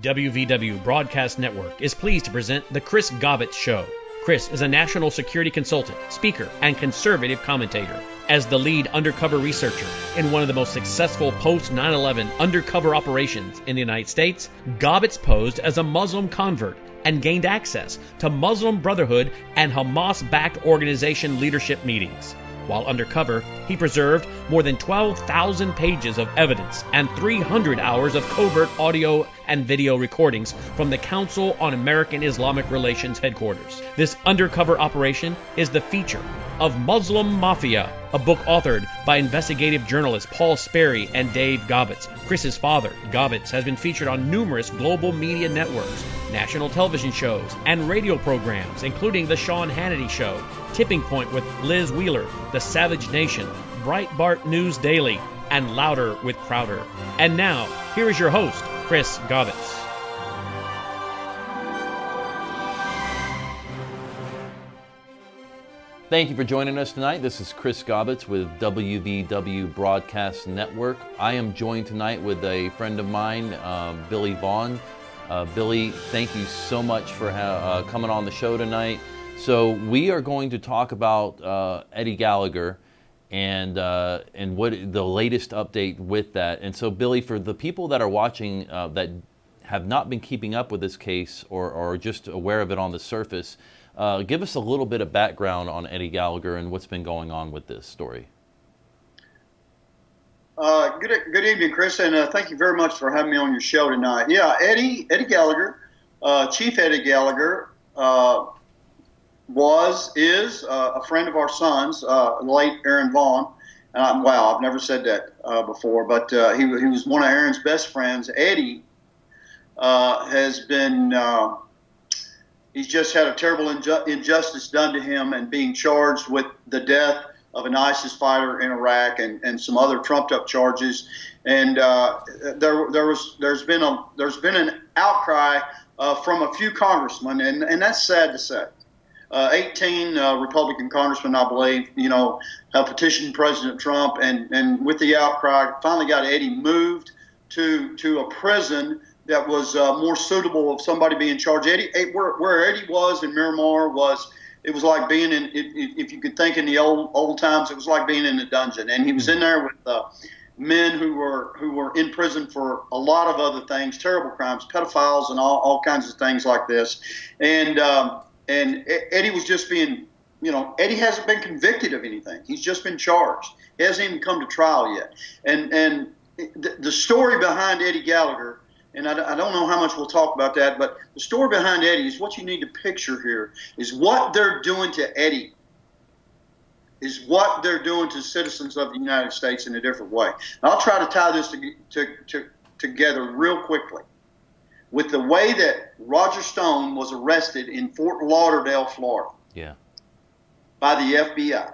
WVW Broadcast Network is pleased to present The Chris Gobbets Show. Chris is a national security consultant, speaker, and conservative commentator. As the lead undercover researcher in one of the most successful post-9/11 undercover operations in the United States, Gobbets posed as a Muslim convert and gained access to Muslim Brotherhood and Hamas-backed organization leadership meetings. While undercover, he preserved more than 12,000 pages of evidence and 300 hours of covert audio and video recordings from the Council on American Islamic Relations headquarters. This undercover operation is the feature of Muslim Mafia, a book authored by investigative journalists Paul Sperry and Dave Gobbets. Chris's father, Gobbets, has been featured on numerous global media networks, national television shows, and radio programs, including The Sean Hannity Show, Tipping Point with Liz Wheeler, The Savage Nation, Breitbart News Daily, and Louder with Crowder. And now, here is your host, Chris Gobbets. Thank you for joining us tonight. This is Chris Gobbets with WVW Broadcast Network. I am joined tonight with a friend of mine, Billy Vaughn. Billy, thank you so much for coming on the show tonight. So we are going to talk about Eddie Gallagher and what the latest update with that. And so, Billy, for the people that are watching that have not been keeping up with this case or are just aware of it on the surface, give us a little bit of background on Eddie Gallagher and what's been going on with this story. Good evening, Chris, and thank you very much for having me on your show tonight. Yeah, Eddie Gallagher, Chief Eddie Gallagher, is a friend of our son's, late Aaron Vaughn. Wow, I've never said that before, but he was one of Aaron's best friends. Eddie has been, he's just had a terrible injustice done to him and being charged with the death of an ISIS fighter in Iraq and some other trumped-up charges. And there's been an outcry from a few congressmen, and that's sad to say. 18 Republican congressmen, I believe, have petitioned President Trump, and with the outcry, finally got Eddie moved to a prison that was more suitable of somebody being charged. Where Eddie was in Miramar was like being in, if you could think in the old times, it was like being in a dungeon, and he was in there with men who were in prison for a lot of other things, terrible crimes, pedophiles, and all kinds of things like this, and Eddie was just being, Eddie hasn't been convicted of anything. He's just been charged. He hasn't even come to trial yet. And the story behind Eddie Gallagher, and I don't know how much we'll talk about that, but the story behind Eddie is what you need to picture here is what they're doing to Eddie is what they're doing to citizens of the United States in a different way. And I'll try to tie this together real quickly with the way that Roger Stone was arrested in Fort Lauderdale, Florida. Yeah. By the FBI.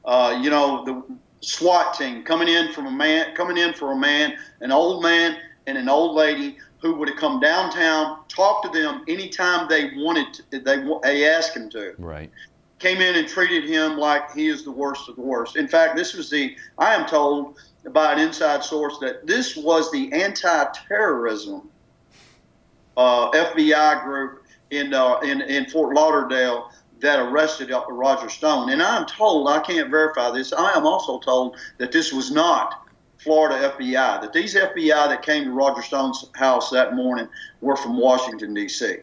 The SWAT team coming in for a man, an old man and an old lady who would have come downtown, talk to them anytime they wanted to, they asked him to. Right. Came in and treated him like he is the worst of the worst. In fact, this was I am told by an inside source that this was the anti-terrorism FBI group in Fort Lauderdale that arrested Roger Stone. And I'm told, I can't verify this, I am also told that this was not Florida FBI, that these FBI that came to Roger Stone's house that morning were from Washington, D.C.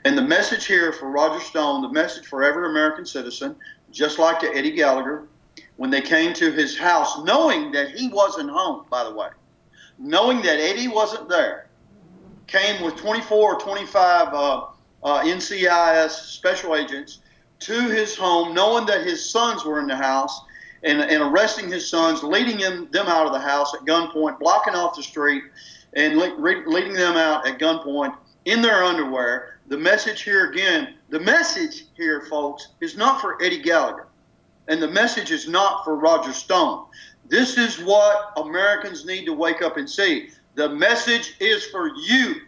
And the message here for Roger Stone, the message for every American citizen, just like to Eddie Gallagher, when they came to his house, knowing that he wasn't home, by the way, knowing that Eddie wasn't there, came with 24 or 25 NCIS special agents to his home, knowing that his sons were in the house, and arresting his sons, leading them out of the house at gunpoint, blocking off the street, and leading them out at gunpoint in their underwear. The message here again, folks, is not for Eddie Gallagher. And the message is not for Roger Stone. This is what Americans need to wake up and see. The message is for you.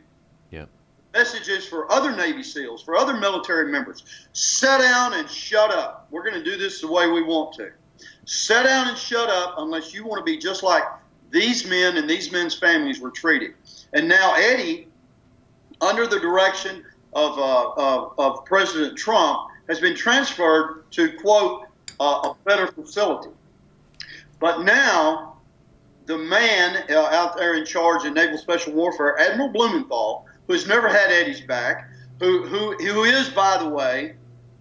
Yep. The message is for other Navy SEALs, for other military members. Sit down and shut up. We're going to do this the way we want to. Sit down and shut up unless you want to be just like these men and these men's families were treated. And now Eddie, under the direction of President Trump, has been transferred to, quote, a better facility. But now the man out there in charge in Naval Special Warfare, Admiral Blumenthal, who's never had Eddie's back, who is, by the way,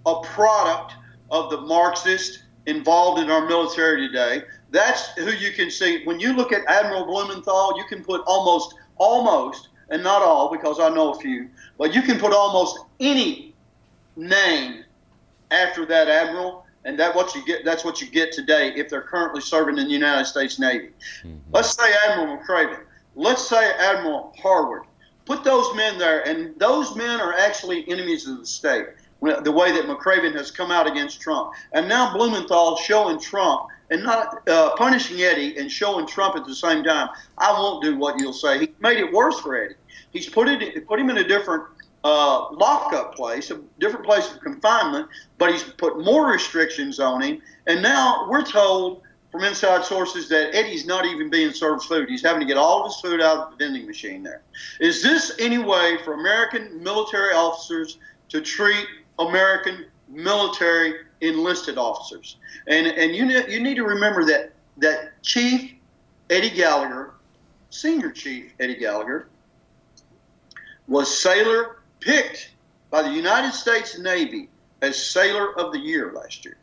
a product of the Marxist involved in our military today. That's who you can see. When you look at Admiral Blumenthal, you can put almost, and not all because I know a few, but you can put almost any name after that admiral, and that's what you get today if they're currently serving in the United States Navy. Mm-hmm. Let's say Admiral McCraven. Let's say Admiral Harward. Put those men there, and those men are actually enemies of the state, the way that McCraven has come out against Trump. And now Blumenthal showing Trump and not punishing Eddie and showing Trump at the same time, I won't do what you'll say. He made it worse for Eddie. He's put him in a different lockup place, a different place of confinement, but he's put more restrictions on him. And now we're told from inside sources that Eddie's not even being served food. He's having to get all of his food out of the vending machine there. Is this any way for American military officers to treat American military enlisted officers? And you need to remember that Chief Eddie Gallagher, Senior Chief Eddie Gallagher, was sailor picked by the United States Navy as Sailor of the Year last year.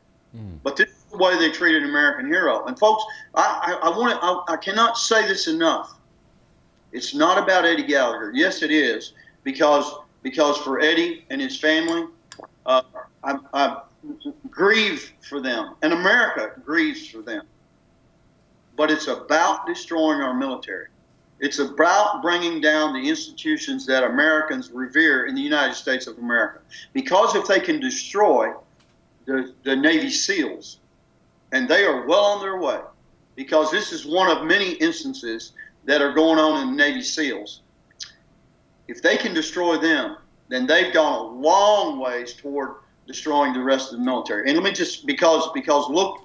But this is the way they treated an American hero. And folks, I cannot say this enough. It's not about Eddie Gallagher. Yes, it is, because for Eddie and his family, I grieve for them, and America grieves for them. But it's about destroying our military. It's about bringing down the institutions that Americans revere in the United States of America. Because if they can destroy the Navy SEALs, and they are well on their way, because this is one of many instances that are going on in the Navy SEALs. If they can destroy them, then they've gone a long ways toward destroying the rest of the military. And let me just, because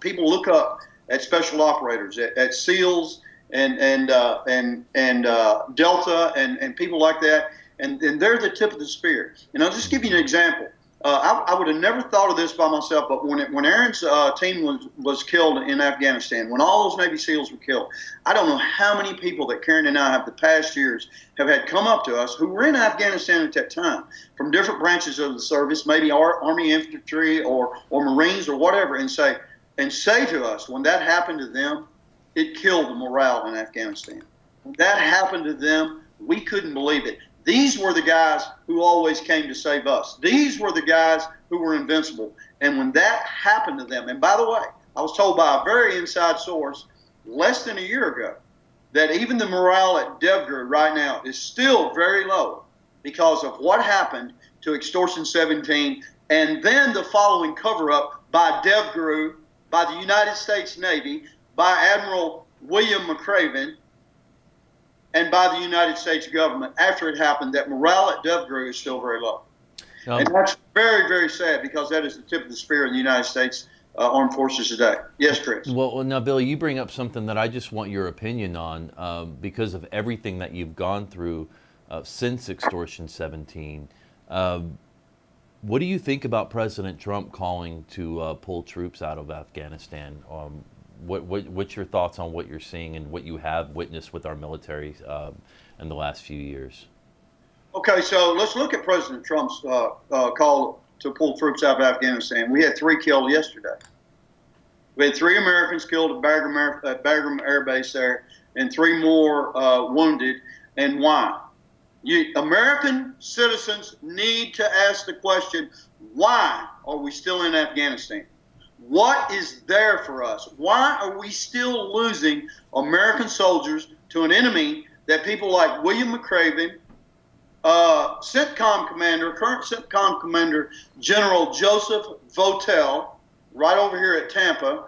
people look up at special operators, at SEALs and Delta and people like that, and they're the tip of the spear. And I'll just give you an example. I would have never thought of this by myself, but when Aaron's team was killed in Afghanistan, when all those Navy SEALs were killed, I don't know how many people that Karen and I have the past years have had come up to us who were in Afghanistan at that time from different branches of the service, maybe Army infantry or Marines or whatever, and say to us, when that happened to them, it killed the morale in Afghanistan. When that happened to them, we couldn't believe it. These were the guys who always came to save us. These were the guys who were invincible. And when that happened to them, and by the way, I was told by a very inside source less than a year ago that even the morale at DevGru right now is still very low because of what happened to Extortion 17 and then the following cover-up by DevGru, by the United States Navy, by Admiral William McCraven, and by the United States government after it happened. That morale at DevGru is still very low. And that's very, very sad because that is the tip of the spear in the United States Armed Forces today. Yes, Chris. Well, now, Billy, you bring up something that I just want your opinion on because of everything that you've gone through since Extortion 17. What do you think about President Trump calling to pull troops out of Afghanistan? What's your thoughts on what you're seeing and what you have witnessed with our military in the last few years? Okay, so let's look at President Trump's call to pull troops out of Afghanistan. We had 3 killed yesterday. We had 3 Americans killed at Bagram Air Base there, and 3 more wounded. And why? American citizens need to ask the question, why are we still in Afghanistan? What is there for us? Why are we still losing American soldiers to an enemy that people like William McCraven, CENTCOM commander, current CENTCOM commander, General Joseph Votel, right over here at Tampa,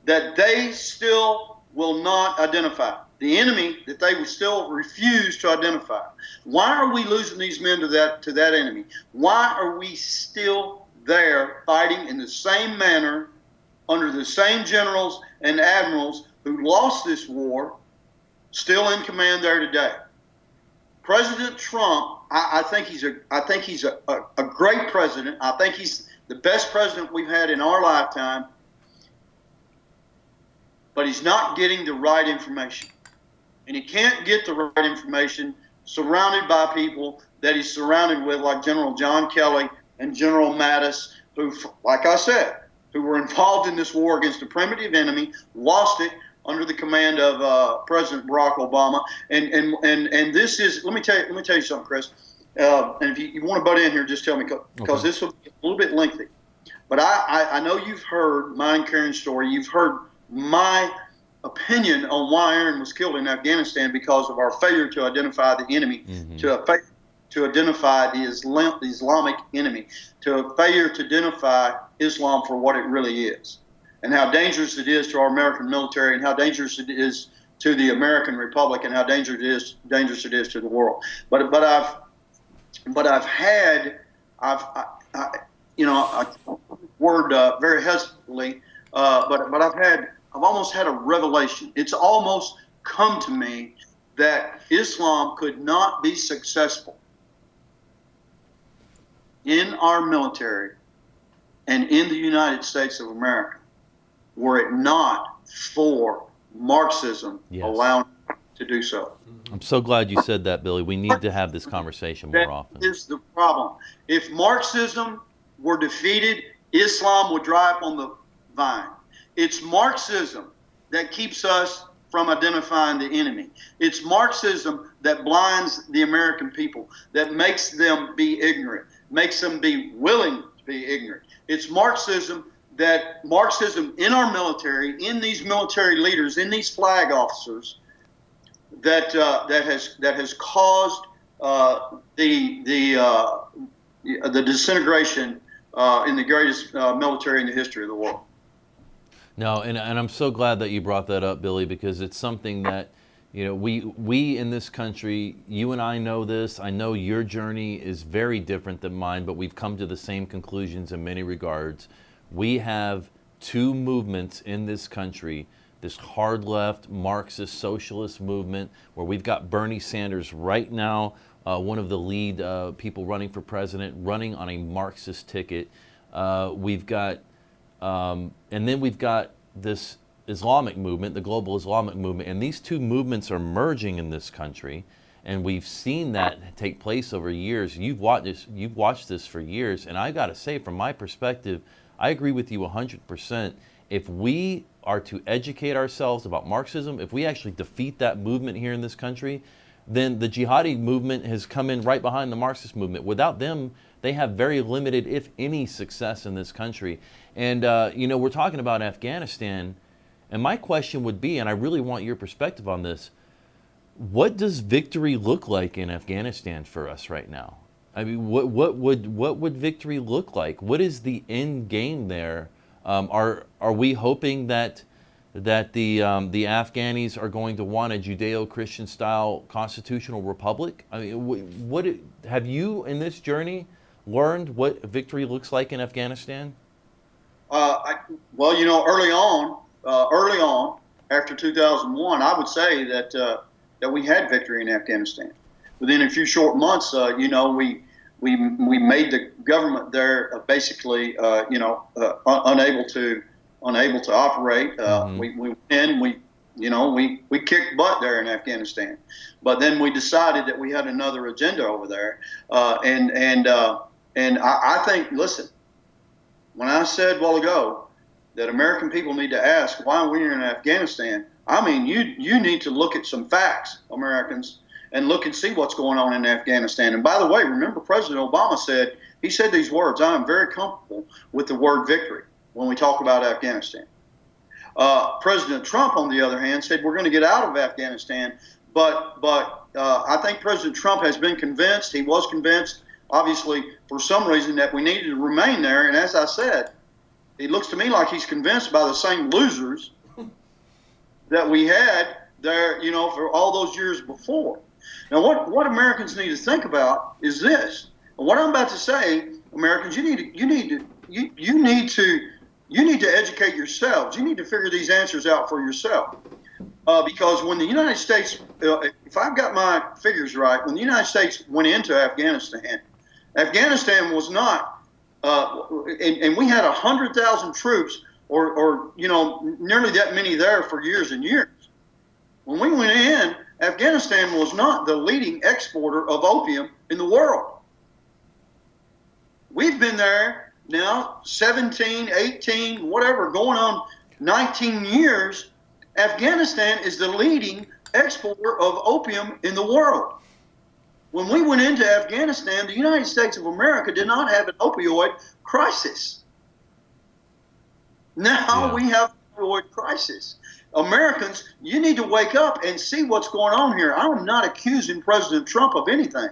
that they still will not identify? The enemy that they would still refuse to identify. Why are we losing these men to that enemy? Why are we still there fighting in the same manner under the same generals and admirals who lost this war still in command there today. President Trump, I think he's a great president. I think he's the best president we've had in our lifetime. But he's not getting the right information. And he can't get the right information surrounded by people that he's surrounded with, like General John Kelly and General Mattis, who, like I said, who were involved in this war against a primitive enemy, lost it under the command of President Barack Obama. And this is, let me tell you something, Chris. And if you want to butt in here, just tell me, because this will be a little bit lengthy. But I know you've heard my and Karen's story. You've heard my opinion on why Aaron was killed in Afghanistan because of our failure to identify the enemy, to identify the Islamic enemy, to a failure to identify Islam for what it really is, and how dangerous it is to our American military, and how dangerous it is to the American Republic, and how dangerous it is to the world. But I've had word very hesitantly, but I've almost had a revelation. It's almost come to me that Islam could not be successful in our military and in the United States of America were it not for Marxism allowing to do so. I'm so glad you said that, Billy. We need to have this conversation more often. That is the problem. If Marxism were defeated, Islam would dry up on the vine. It's Marxism that keeps us from identifying the enemy. It's Marxism that blinds the American people, that makes them be ignorant, makes them be willing to be ignorant. It's Marxism in our military, in these military leaders, in these flag officers, that has caused the disintegration in the greatest military in the history of the world. No, and I'm so glad that you brought that up, Billy, because it's something that, we in this country, you and I know this. I know your journey is very different than mine, but we've come to the same conclusions in many regards. We have two movements in this country, this hard left Marxist socialist movement, where we've got Bernie Sanders right now, one of the lead people running for president, running on a Marxist ticket. We've got and then we've got this Islamic movement, the global Islamic movement, and these two movements are merging in this country, and we've seen that take place over years. You've watched this for years, and I got to say, from my perspective, I agree with you 100%. If we are to educate ourselves about Marxism, if we actually defeat that movement here in this country, then the jihadi movement has come in right behind the Marxist movement. Without them, they have very limited, if any, success in this country. And, we're talking about Afghanistan, and my question would be, and I really want your perspective on this, what does victory look like in Afghanistan for us right now? I mean, what would victory look like? What is the end game there? Are we hoping that the Afghanis are going to want a Judeo-Christian style constitutional republic? I mean, what have you in this journey learned what victory looks like in Afghanistan? Early on, after 2001, I would say that we had victory in Afghanistan. Within a few short months, we made the government there basically, unable to operate. We kicked butt there in Afghanistan, but then we decided that we had another agenda over there, and I think, listen, when I said a while ago that American people need to ask why we're in Afghanistan, I mean, you need to look at some facts, Americans, and look and see what's going on in Afghanistan. And by the way, remember President Obama said these words, I am very comfortable with the word victory when we talk about Afghanistan. President Trump, on the other hand, said we're going to get out of Afghanistan, but I think President Trump has been convinced, he was convinced, obviously, for some reason, that we needed to remain there. And as I said, it looks to me like he's convinced by the same losers that we had there, for all those years before. Now, what Americans need to think about is this. And what I'm about to say, Americans, you need to educate yourselves. You need to figure these answers out for yourself. Because when the United States, if I've got my figures right, when the United States went into Afghanistan, Afghanistan was not, and we had 100,000 troops, or nearly that many there for years and years. When we went in, Afghanistan was not the leading exporter of opium in the world. We've been there now 17, 18, whatever, going on 19 years. Afghanistan is the leading exporter of opium in the world. When we went into Afghanistan, the United States of America did not have an opioid crisis. Now we have an opioid crisis. Americans, you need to wake up and see what's going on here. I am not accusing President Trump of anything.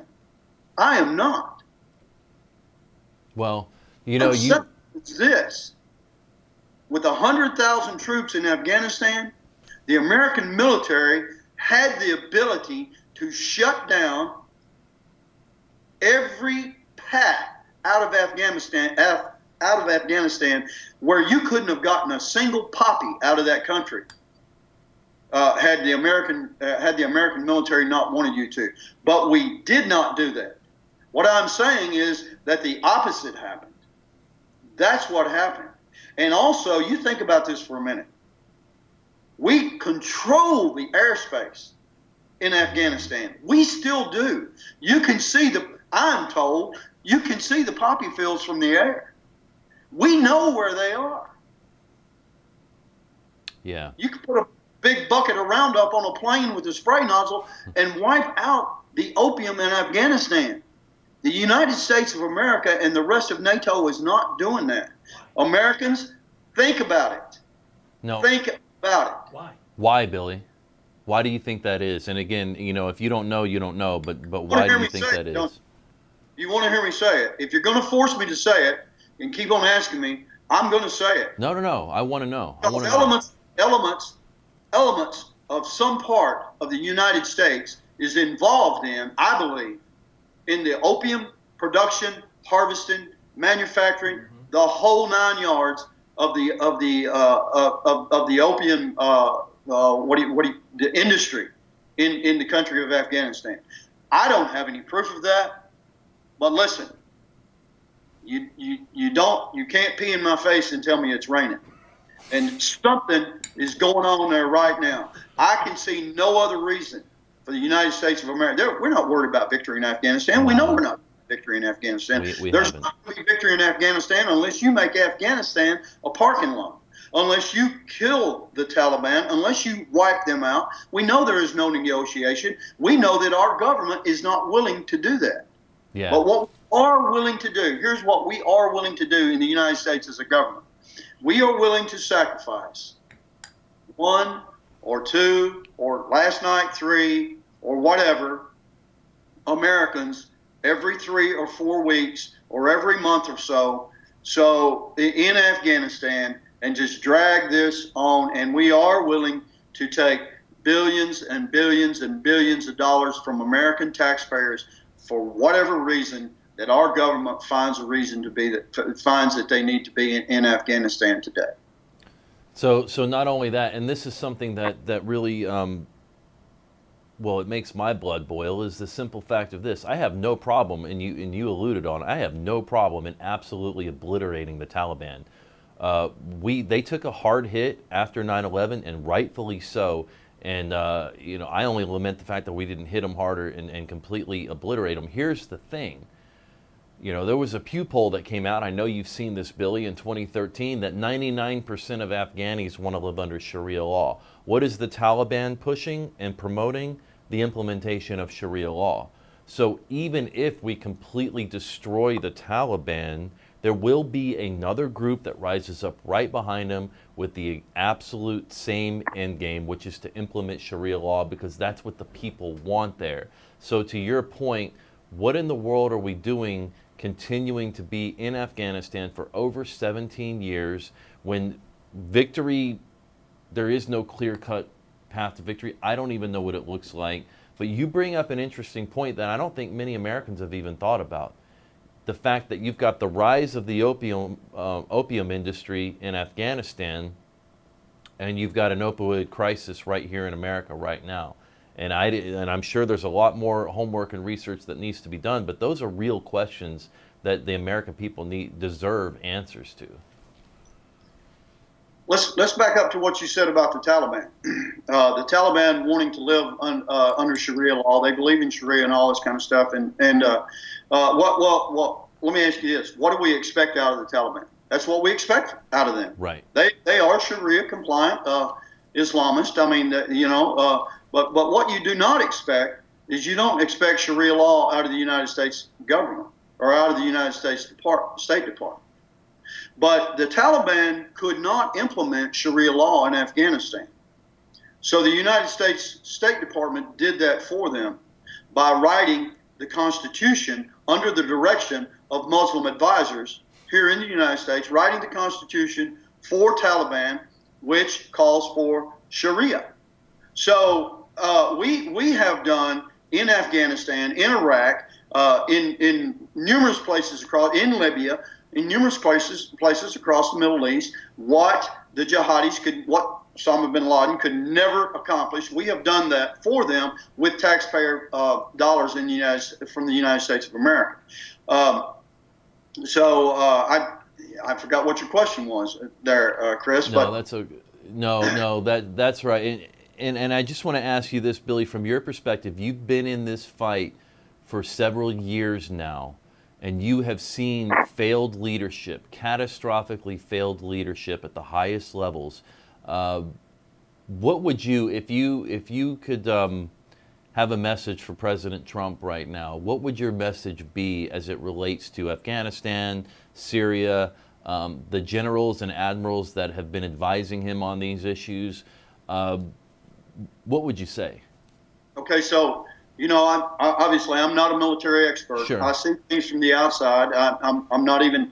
I am not. Well, it's this. With 100,000 troops in Afghanistan, the American military had the ability to shut down every path out of Afghanistan, where you couldn't have gotten a single poppy out of that country. Had the American military not wanted you to. But we did not do that. What I'm saying is that the opposite happened. That's what happened. And also, you think about this for a minute. We control the airspace in Afghanistan. We still do. You can see I'm told, you can see the poppy fields from the air. We know where they are. Yeah. You can put a big bucket of Roundup on a plane with a spray nozzle and wipe out the opium in Afghanistan. The United States of America and the rest of NATO is not doing that. Americans, think about it. No. Think about it. Why, Billy? Why do you think that is? And again, if you don't know, you don't know. But why do you think that is? You want to hear me say it? If you're going to force me to say it and keep on asking me, I'm going to say it. No. I want to know. Elements of some part of the United States is involved in, I believe, in the opium production, harvesting, manufacturing, the whole 9 yards of the opium the industry in the country of Afghanistan. I don't have any proof of that, but listen, you can't pee in my face and tell me it's raining. And something is going on there right now. I can see no other reason for the United States of America. We're not worried about victory in Afghanistan. We know we're not victory in Afghanistan. There's not going to be victory in Afghanistan unless you make Afghanistan a parking lot, unless you kill the Taliban, unless you wipe them out. We know there is no negotiation. We know that our government is not willing to do that. Yeah. But what we are willing to do, here's what we are willing to do in the United States as a government. We are willing to sacrifice 1 or 2 or last night 3 or whatever Americans every 3 or 4 weeks or every month or so in Afghanistan, and just drag this on. And we are willing to take billions and billions and billions of dollars from American taxpayers for whatever reason that our government finds a reason to be, finds that they need to be in Afghanistan today. So not only that, and this is something that really, it makes my blood boil, is the simple fact of this. I have no problem, and you alluded on, I have no problem in absolutely obliterating the Taliban. They took a hard hit after 9/11, and rightfully so. And I only lament the fact that we didn't hit them harder and completely obliterate them. Here's the thing. There was a Pew poll that came out, I know you've seen this, Billy, in 2013, that 99% of Afghanis want to live under Sharia law. What is the Taliban pushing and promoting? The implementation of Sharia law. So even if we completely destroy the Taliban, there will be another group that rises up right behind them with the absolute same end game, which is to implement Sharia law, because that's what the people want there. So to your point, what in the world are we doing continuing to be in Afghanistan for over 17 years when victory, there is no clear-cut path to victory? I don't even know what it looks like. But you bring up an interesting point that I don't think many Americans have even thought about. The fact that you've got the rise of the opium industry in Afghanistan, and you've got an opioid crisis right here in America right now. And I'm sure there's a lot more homework and research that needs to be done, but those are real questions that the American people deserve answers to. Let's back up to what you said about the Taliban. The Taliban wanting to live under Sharia law. They believe in Sharia and all this kind of stuff. And let me ask you this: what do we expect out of the Taliban? That's what we expect out of them. Right. They are Sharia compliant Islamists. I mean, but what you do not expect is you don't expect Sharia law out of the United States government or out of the United States State Department. But the Taliban could not implement Sharia law in Afghanistan. So the United States State Department did that for them by writing the Constitution under the direction of Muslim advisors here in the United States, writing the Constitution for Taliban, which calls for Sharia. So we have done in Afghanistan, in Iraq, in numerous places across, in Libya, in numerous places across the Middle East, what the jihadis what Osama bin Laden could never accomplish. We have done that for them with taxpayer dollars from the United States of America. I forgot what your question was there, Chris. No, that's right. And I just want to ask you this, Billy, from your perspective. You've been in this fight for several years now, and you have seen failed leadership, catastrophically failed leadership at the highest levels. What would you, if you could have a message for President Trump right now, what would your message be as it relates to Afghanistan, Syria, the generals and admirals that have been advising him on these issues? What would you say? Okay, so obviously I'm not a military expert. Sure. I see things from the outside. I'm not even,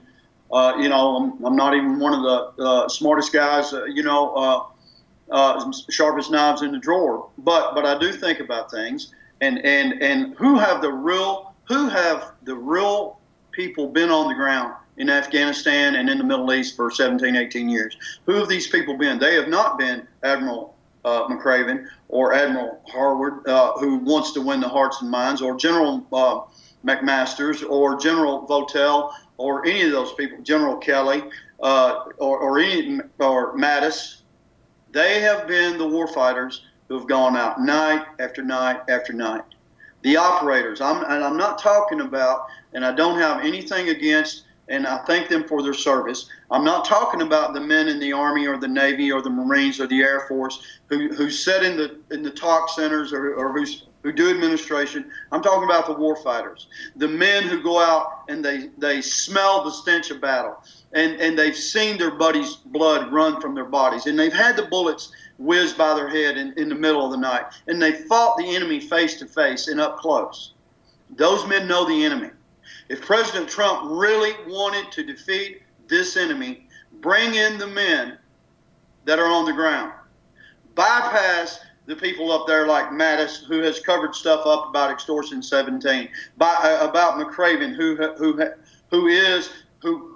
I'm not even one of the smartest guys, sharpest knives in the drawer. But I do think about things, and who have the real people been on the ground in Afghanistan and in the Middle East for 17, 18 years? Who have these people been? They have not been Admiral McRaven or Admiral Harwood, who wants to win the hearts and minds, or General McMaster's or General Votel or any of those people, General Kelly or Mattis. They have been the warfighters who have gone out night after night after night. The operators, I'm not talking about, and I don't have anything against, and I thank them for their service. I'm not talking about the men in the Army or the Navy or the Marines or the Air Force who sit in the talk centers or who do administration. I'm talking about the warfighters, the men who go out and they smell the stench of battle, and they've seen their buddies' blood run from their bodies, and they've had the bullets whiz by their head in the middle of the night, and they fought the enemy face to face and up close. Those men know the enemy. If President Trump really wanted to defeat this enemy, bring in the men that are on the ground. Bypass the people up there like Mattis, who has covered stuff up about Extortion 17, about McRaven, who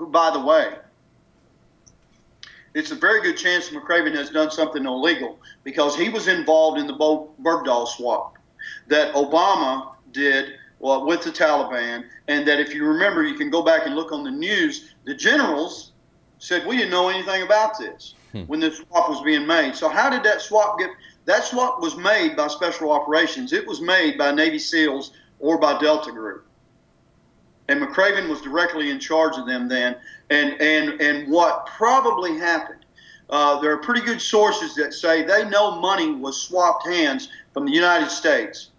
by the way, it's a very good chance McRaven has done something illegal, because he was involved in the Bergdahl swap that Obama did with the Taliban, and that if you remember, you can go back and look on the news, the generals said, we didn't know anything about this when this swap was being made. So how did that swap get? That swap was made by Special Operations. It was made by Navy SEALs or by Delta Group. And McRaven was directly in charge of them then. And what probably happened, there are pretty good sources that say they know money was swapped hands from the United States,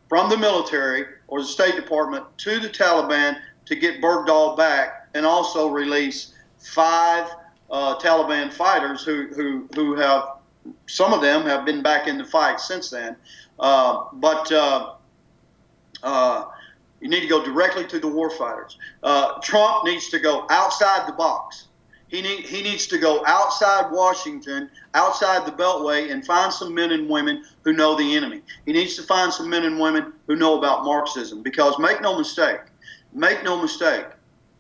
from the military or the State Department to the Taliban to get Bergdahl back, and also release 5 Taliban fighters who have, some of them have been back in the fight since then. But you need to go directly to the warfighters. Trump needs to go outside the box. He needs to go outside Washington, outside the Beltway, and find some men and women who know the enemy. He needs to find some men and women who know about Marxism, because make no mistake,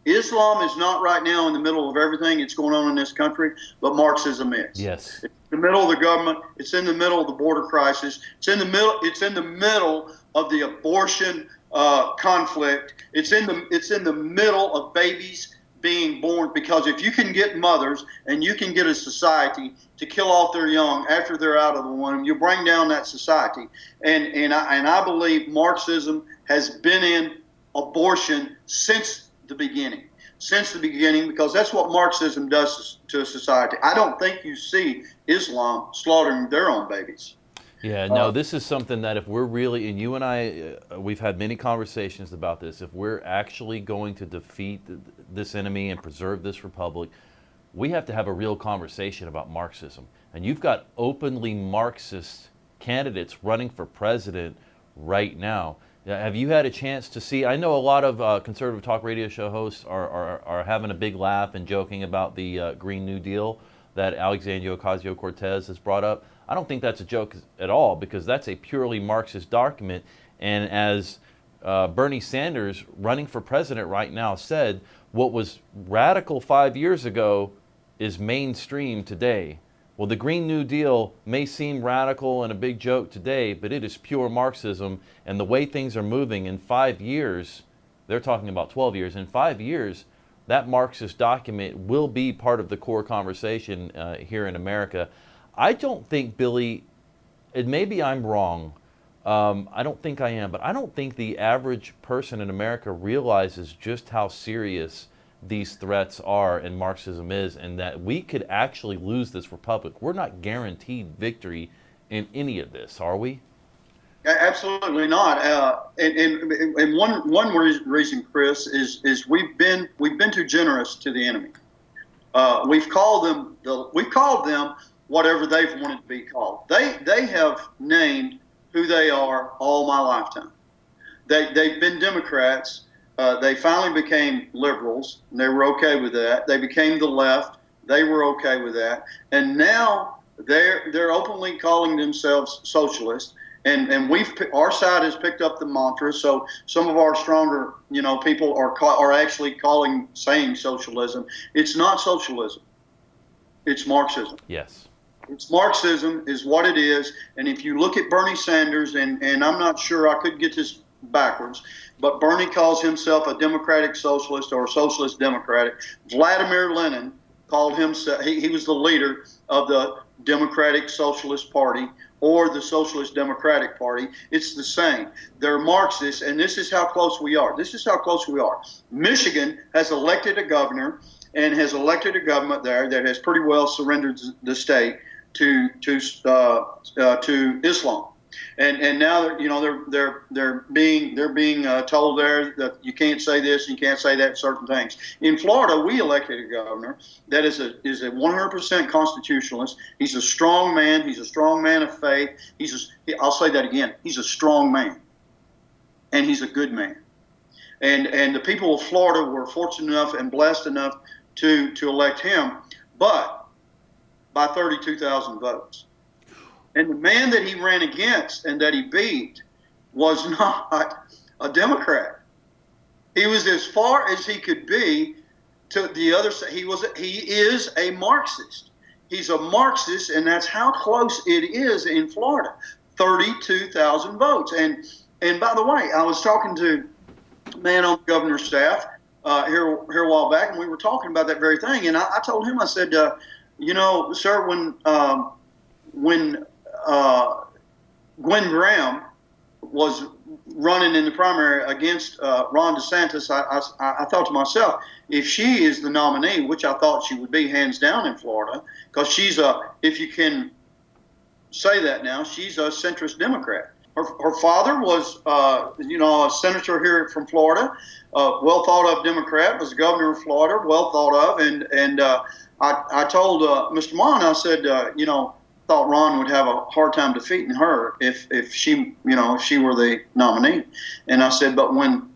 Islam is not right now in the middle of everything that's going on in this country, but Marxism is. Yes. It's in the middle of the government. It's in the middle of the border crisis. It's in the middle. It's in the middle of the abortion conflict. It's in the middle of babies being born, because if you can get mothers and you can get a society to kill off their young after they're out of the womb, you bring down that society. And I believe Marxism has been in abortion since the beginning, because that's what Marxism does to a society. I don't think you see Islam slaughtering their own babies. Yeah, no, this is something that if we're really, and you and I, we've had many conversations about this, if we're actually going to defeat this enemy and preserve this republic, we have to have a real conversation about Marxism. And you've got openly Marxist candidates running for president right now. Have you had a chance to see? I know a lot of conservative talk radio show hosts are having a big laugh and joking about the Green New Deal that Alexandria Ocasio-Cortez has brought up. I don't think that's a joke at all, because that's a purely Marxist document. And as Bernie Sanders, running for president right now, said, what was radical 5 years ago is mainstream today. Well, the Green New Deal may seem radical and a big joke today, but it is pure Marxism. And the way things are moving in 5 years, they're talking about 12 years, in 5 years, that Marxist document will be part of the core conversation here in America. I don't think, Billy, and maybe I'm wrong, I don't think I am, but I don't think the average person in America realizes just how serious these threats are and Marxism is, and that we could actually lose this republic. We're not guaranteed victory in any of this, are we? Absolutely not. And one reason, Chris, is we've been too generous to the enemy. We've called them whatever they've wanted to be called. They have named who they are all my lifetime. They've been Democrats. They finally became liberals, and they were okay with that. They became the left. They were okay with that. And now they're openly calling themselves socialists. And our side has picked up the mantra. So some of our stronger, people are actually saying socialism. It's not socialism. It's Marxism. Yes. It's Marxism is what it is. And if you look at Bernie Sanders, and I'm not sure, I could get this backwards, but Bernie calls himself a democratic socialist or a socialist democratic. Vladimir Lenin called himself, he was the leader of the Democratic Socialist Party or the Socialist Democratic Party. It's the same. They're Marxists, and this is how close we are. Michigan has elected a governor and has elected a government there that has pretty well surrendered the state to Islam. And now they're being told there that you can't say this, you can't say that, certain things. In Florida, we elected a governor that is a 100% constitutionalist. He's a strong man. He's a strong man of faith. I'll say that again. He's a strong man, and he's a good man. And the people of Florida were fortunate enough and blessed enough to elect him, but by 32,000 votes. And the man that he ran against and that he beat was not a Democrat. He was as far as he could be to the other side. He is a Marxist. He's a Marxist, and that's how close it is in Florida. 32,000 votes. And by the way, I was talking to a man on the governor's staff here a while back, and we were talking about that very thing. And I told him, I said, sir, when Gwen Graham was running in the primary against Ron DeSantis, I thought to myself, if she is the nominee, which I thought she would be hands down in Florida, because she's if you can say that now, she's a centrist Democrat. Her father was, a senator here from Florida, well thought of Democrat, was the governor of Florida, well thought of, and I told Mr. Vaughn, I said, thought Ron would have a hard time defeating her if she were the nominee. And I said, but when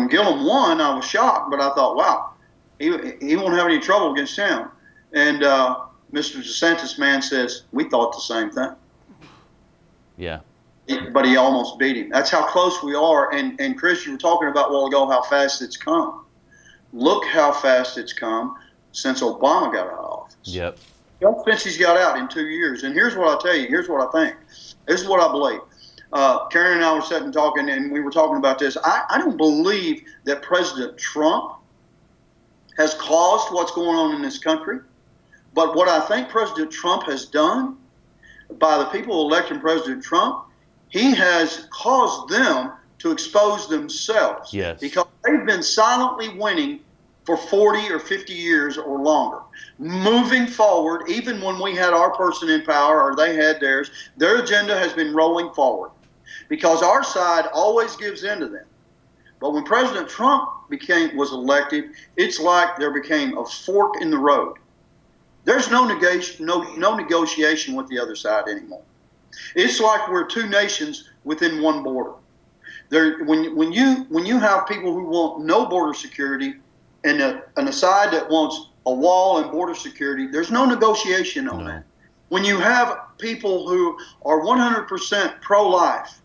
Gillum won, I was shocked, but I thought, wow, he won't have any trouble against him. And Mr. DeSantis man says, we thought the same thing. Yeah. But he almost beat him. That's how close we are. And Chris, you were talking about a while ago how fast it's come. look how fast it's come since Obama got out of office. Yep. Since he's got out in 2 years. And here's what I'll tell you. Here's what I think. This is what I believe. Karen and I were sitting talking, and we were talking about this. I don't believe that President Trump has caused what's going on in this country. But what I think President Trump has done, by the people electing President Trump, he has caused them to expose themselves. Yes. Because they've been silently winning for 40 or 50 years or longer. Moving forward, even when we had our person in power or they had theirs, their agenda has been rolling forward. Because our side always gives in to them. But when President Trump was elected, it's like there became a fork in the road. There's no negotiation with the other side anymore. It's like we're two nations within one border. When you have people who want no border security and a side that wants a wall and border security, there's no negotiation on that. When you have people who are 100% pro-life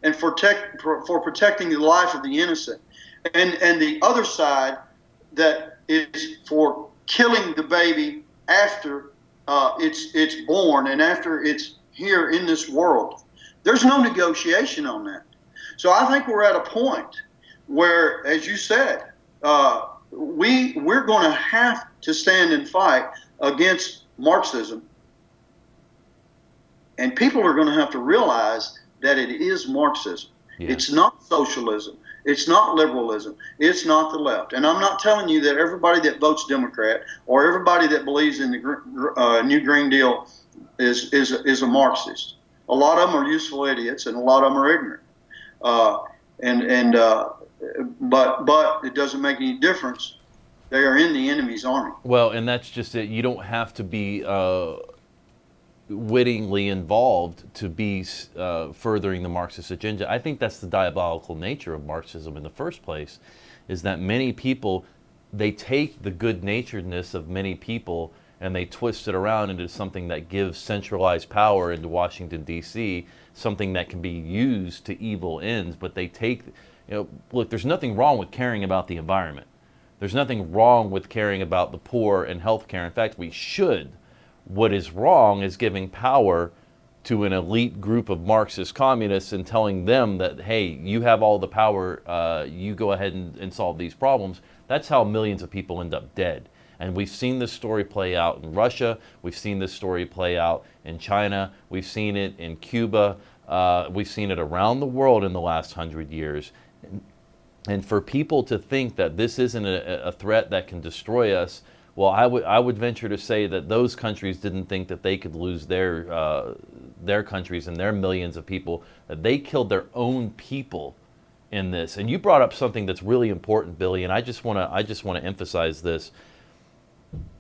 and for protecting the life of the innocent, and the other side that is for killing the baby after it's born and after it's here in this world, there's no negotiation on that. So I think we're at a point where, as you said, we're going to have to stand and fight against Marxism, and people are going to have to realize that it is Marxism. Yeah. It's not socialism. It's not liberalism. It's not the left. And I'm not telling you that everybody that votes Democrat or everybody that believes in the New Green Deal is a Marxist. A lot of them are useful idiots, and a lot of them are ignorant. But it doesn't make any difference. They are in the enemy's army. Well, and that's just it. You don't have to be wittingly involved to be furthering the Marxist agenda. I think that's the diabolical nature of Marxism in the first place, is that many people, they take the good-naturedness of many people and they twist it around into something that gives centralized power into Washington, D.C., something that can be used to evil ends. But they take, look, there's nothing wrong with caring about the environment. There's nothing wrong with caring about the poor and health care. In fact, we should. What is wrong is giving power to an elite group of Marxist communists and telling them that, hey, you have all the power, you go ahead and solve these problems. That's how millions of people end up dead. And we've seen this story play out in Russia. We've seen this story play out in China. We've seen it in Cuba. We've seen it around the world in the last 100 years. And for people to think that this isn't a threat that can destroy us, well, I would venture to say that those countries didn't think that they could lose their countries and their millions of people, that they killed their own people in this. And you brought up something that's really important, Billy, and I just want to emphasize this.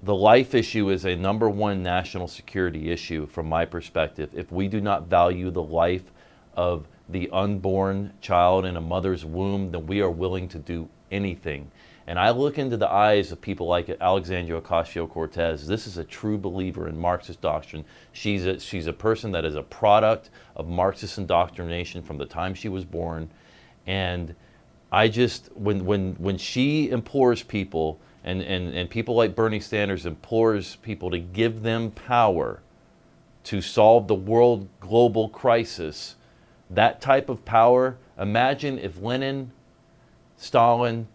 The life issue is a number one national security issue from my perspective. If we do not value the life of the unborn child in a mother's womb, then we are willing to do anything. And I look into the eyes of people like Alexandria Ocasio-Cortez. This is a true believer in Marxist doctrine. She's a person that is a product of Marxist indoctrination from the time she was born. And I just, when she implores people, and people like Bernie Sanders implores people to give them power to solve the world global crisis, that type of power, imagine if Lenin, Stalin,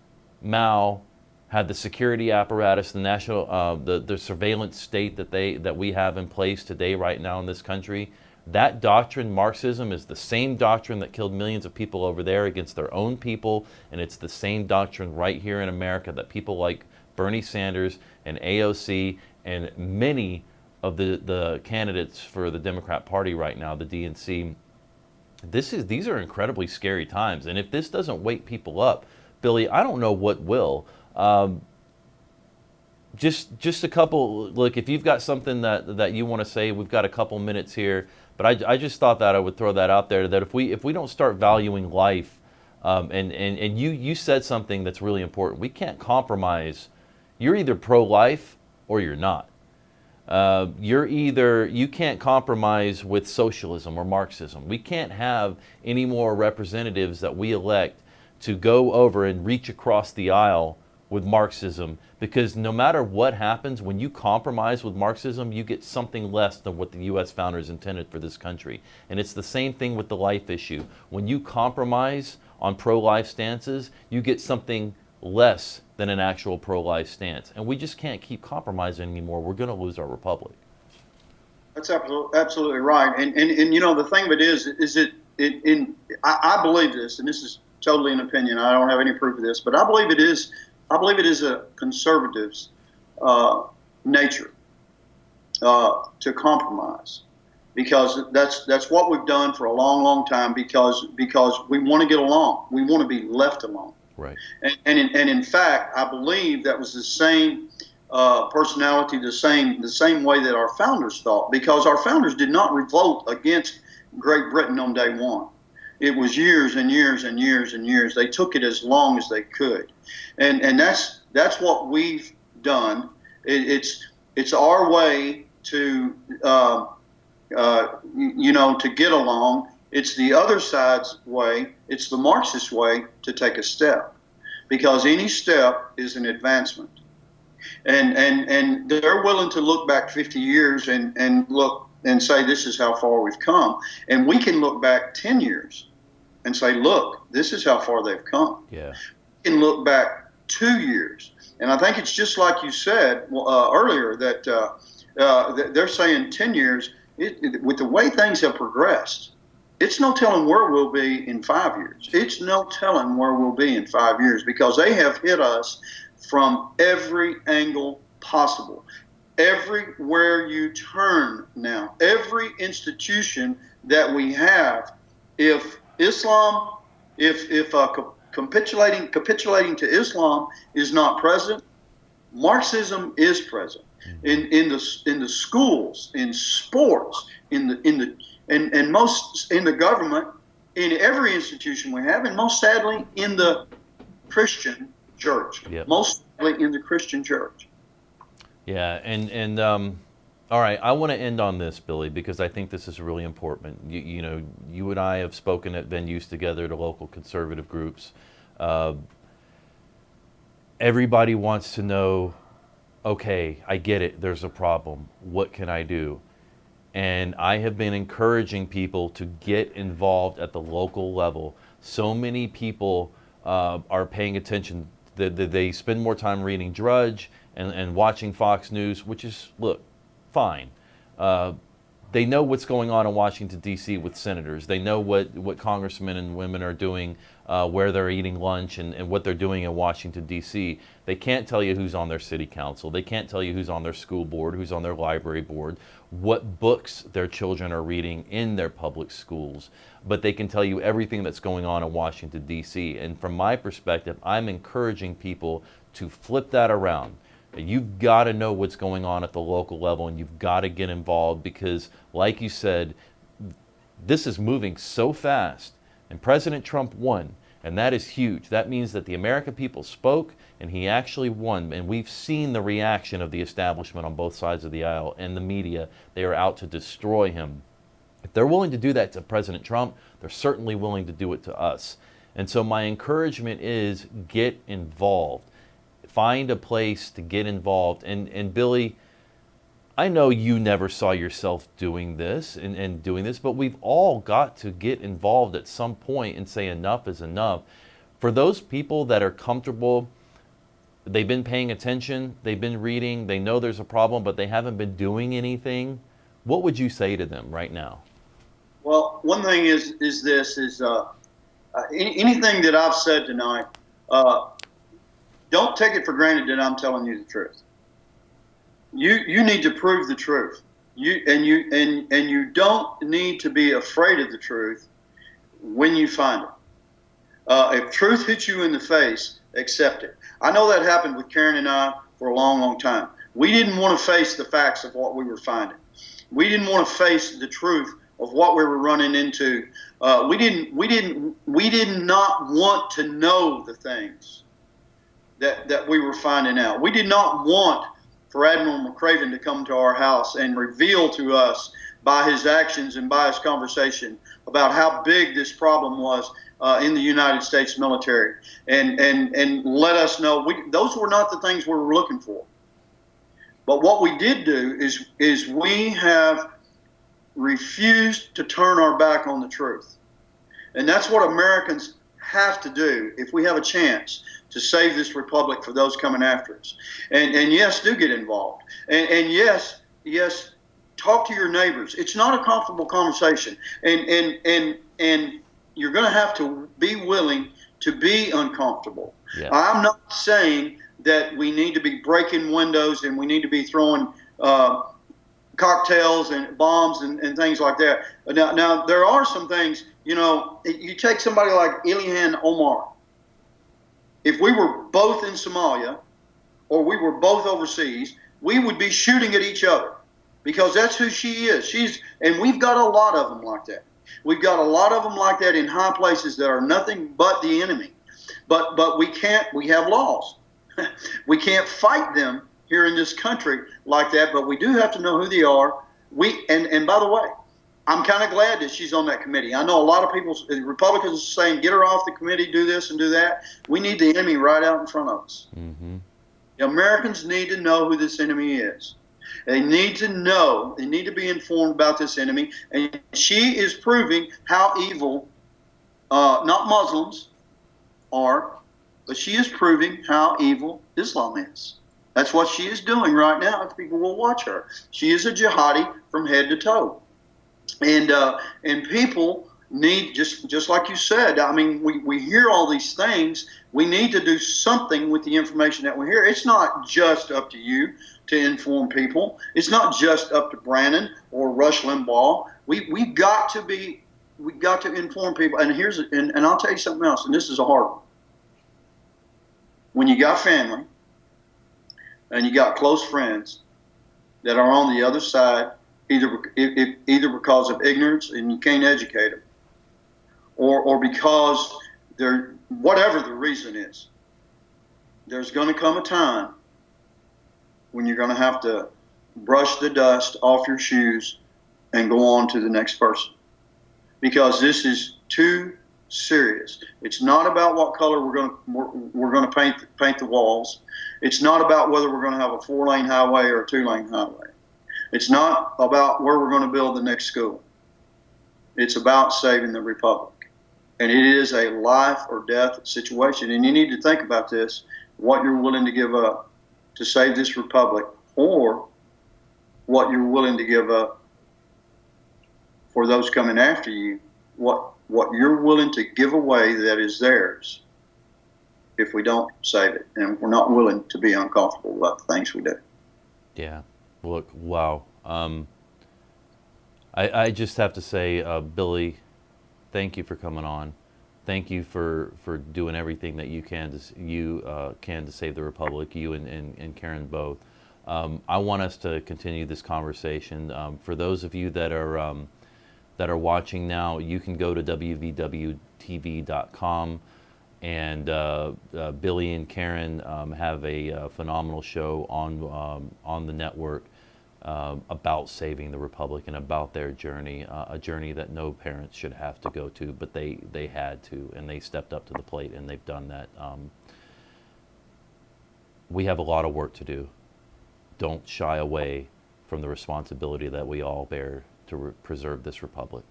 Mao had the security apparatus, the national, the surveillance state that we have in place today, right now in this country. That doctrine, Marxism, is the same doctrine that killed millions of people over there against their own people, and it's the same doctrine right here in America that people like Bernie Sanders and AOC and many of the candidates for the Democrat Party right now, the DNC. These are incredibly scary times, and if this doesn't wake people up, Billy, I don't know what will. Just a couple. Look, if you've got something that you want to say, we've got a couple minutes here. But I just thought that I would throw that out there. That if we don't start valuing life, and you said something that's really important. We can't compromise. You're either pro-life or you're not. You can't compromise with socialism or Marxism. We can't have any more representatives that we elect to go over and reach across the aisle with Marxism, because no matter what happens, when you compromise with Marxism, you get something less than what the U.S. founders intended for this country. And it's the same thing with the life issue. When you compromise on pro-life stances, you get something less than an actual pro-life stance. And we just can't keep compromising anymore. We're going to lose our republic. That's absolutely right. And you know, the thing of it is I believe this, and this is totally an opinion. I don't have any proof of this, but I believe it is a conservative's nature to compromise, because that's what we've done for a long, long time, because we want to get along. We want to be left alone. Right. And in fact, I believe that was the same personality, the same way that our founders thought, because our founders did not revolt against Great Britain on day one. It was years and years and years and years. They took it as long as they could, and that's what we've done. It's our way to to get along. It's the other side's way. It's the Marxist way to take a step, because any step is an advancement. And they're willing to look back 50 years and look and say, this is how far we've come. And we can look back 10 years and say, look, this is how far they've come. Yeah. We can look back 2 years. And I think it's just like you said earlier, that they're saying 10 years. With the way things have progressed, it's no telling where we'll be in 5 years. It's no telling where we'll be in 5 years, because they have hit us from every angle possible. Everywhere you turn now, every institution that we have, if Islam, if capitulating to Islam is not present, Marxism is present. In the schools, in sports, in the government, in every institution we have, and most sadly in the Christian church. Yep. Most sadly in the Christian church. Yeah, and all right, I want to end on this, Billy, because I think this is really important. You know, you and I have spoken at venues together, to local conservative groups. Everybody wants to know, okay, I get it, there's a problem. What can I do? And I have been encouraging people to get involved at the local level. So many people are paying attention. They spend more time reading Drudge and watching Fox News, which is, look, fine. They know what's going on in Washington, D.C. with senators. They know what congressmen and women are doing, where they're eating lunch, and what they're doing in Washington, D.C. They can't tell you who's on their city council. They can't tell you who's on their school board, who's on their library board, what books their children are reading in their public schools. But they can tell you everything that's going on in Washington, D.C. And from my perspective, I'm encouraging people to flip that around. You've got to know what's going on at the local level, and you've got to get involved, because, like you said, this is moving so fast, and President Trump won, and that is huge. That means that the American people spoke, and he actually won, and we've seen the reaction of the establishment on both sides of the aisle and the media. They are out to destroy him. If they're willing to do that to President Trump, they're certainly willing to do it to us. And so my encouragement is, get involved. Find a place to get involved. And Billy, I know you never saw yourself doing this and doing this, but we've all got to get involved at some point and say enough is enough. For those people that are comfortable, they've been paying attention, they've been reading, they know there's a problem, but they haven't been doing anything, what would you say to them right now? Well, one thing is anything that I've said tonight, don't take it for granted that I'm telling you the truth. You need to prove the truth. You don't need to be afraid of the truth when you find it. If truth hits you in the face, accept it. I know that happened with Karen and I for a long, long time. We didn't want to face the facts of what we were finding. We didn't want to face the truth of what we were running into. We did not want to know the things that we were finding out. We did not want for Admiral McCraven to come to our house and reveal to us by his actions and by his conversation about how big this problem was, in the United States military, and let us know those were not the things we were looking for. But what we did do is we have refused to turn our back on the truth. And that's what Americans have to do if we have a chance to save this republic for those coming after us. And yes, do get involved. And yes, talk to your neighbors. It's not a comfortable conversation. And you're going to have to be willing to be uncomfortable. Yeah. I'm not saying that we need to be breaking windows and we need to be throwing cocktails and bombs and things like that. Now, there are some things, you take somebody like Ilhan Omar. If we were both in Somalia or we were both overseas, we would be shooting at each other because that's who she is. And we've got a lot of them like that. We've got a lot of them like that in high places that are nothing but the enemy. But we have laws. We can't fight them here in this country like that, but we do have to know who they are. And by the way, I'm kind of glad that she's on that committee. I know a lot of people, Republicans, are saying, get her off the committee, do this and do that. We need the enemy right out in front of us. Mm-hmm. The Americans need to know who this enemy is. They need to know, they need to be informed about this enemy. And she is proving how evil, not Muslims are, but she is proving how evil Islam is. That's what she is doing right now. If people will watch her, she is a jihadi from head to toe, and people need, just like you said. I mean, we hear all these things. We need to do something with the information that we hear. It's not just up to you to inform people. It's not just up to Brannon or Rush Limbaugh. We've got to inform people. And I'll tell you something else. And this is a hard one. When you got family and you got close friends that are on the other side, either because of ignorance and you can't educate them, or because they're, whatever the reason is, there's going to come a time when you're going to have to brush the dust off your shoes and go on to the next person, because this is too serious. It's not about what color we're going to paint the walls. It's not about whether we're going to have a 4-lane highway or a 2-lane highway. It's not about where we're going to build the next school. It's about saving the republic. And it is a life or death situation. And you need to think about this, what you're willing to give up to save this republic, or what you're willing to give up for those coming after you, what you're willing to give away that is theirs if we don't save it. And we're not willing to be uncomfortable about the things we do. Yeah. Look, wow. I just have to say, Billy, thank you for coming on. Thank you for doing everything that you can to save the republic, you and Karen both. I want us to continue this conversation. For those of you that are watching now, you can go to WVW-TV.com, and Billy and Karen have a phenomenal show on the network about saving the republic and about their journey, a journey that no parents should have to go to, but they had to, and they stepped up to the plate, and they've done that. We have a lot of work to do. Don't shy away from the responsibility that we all bear to preserve this republic.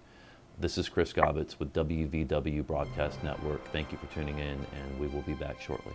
This is Chris Gobbets with WVW Broadcast Network. Thank you for tuning in, and we will be back shortly.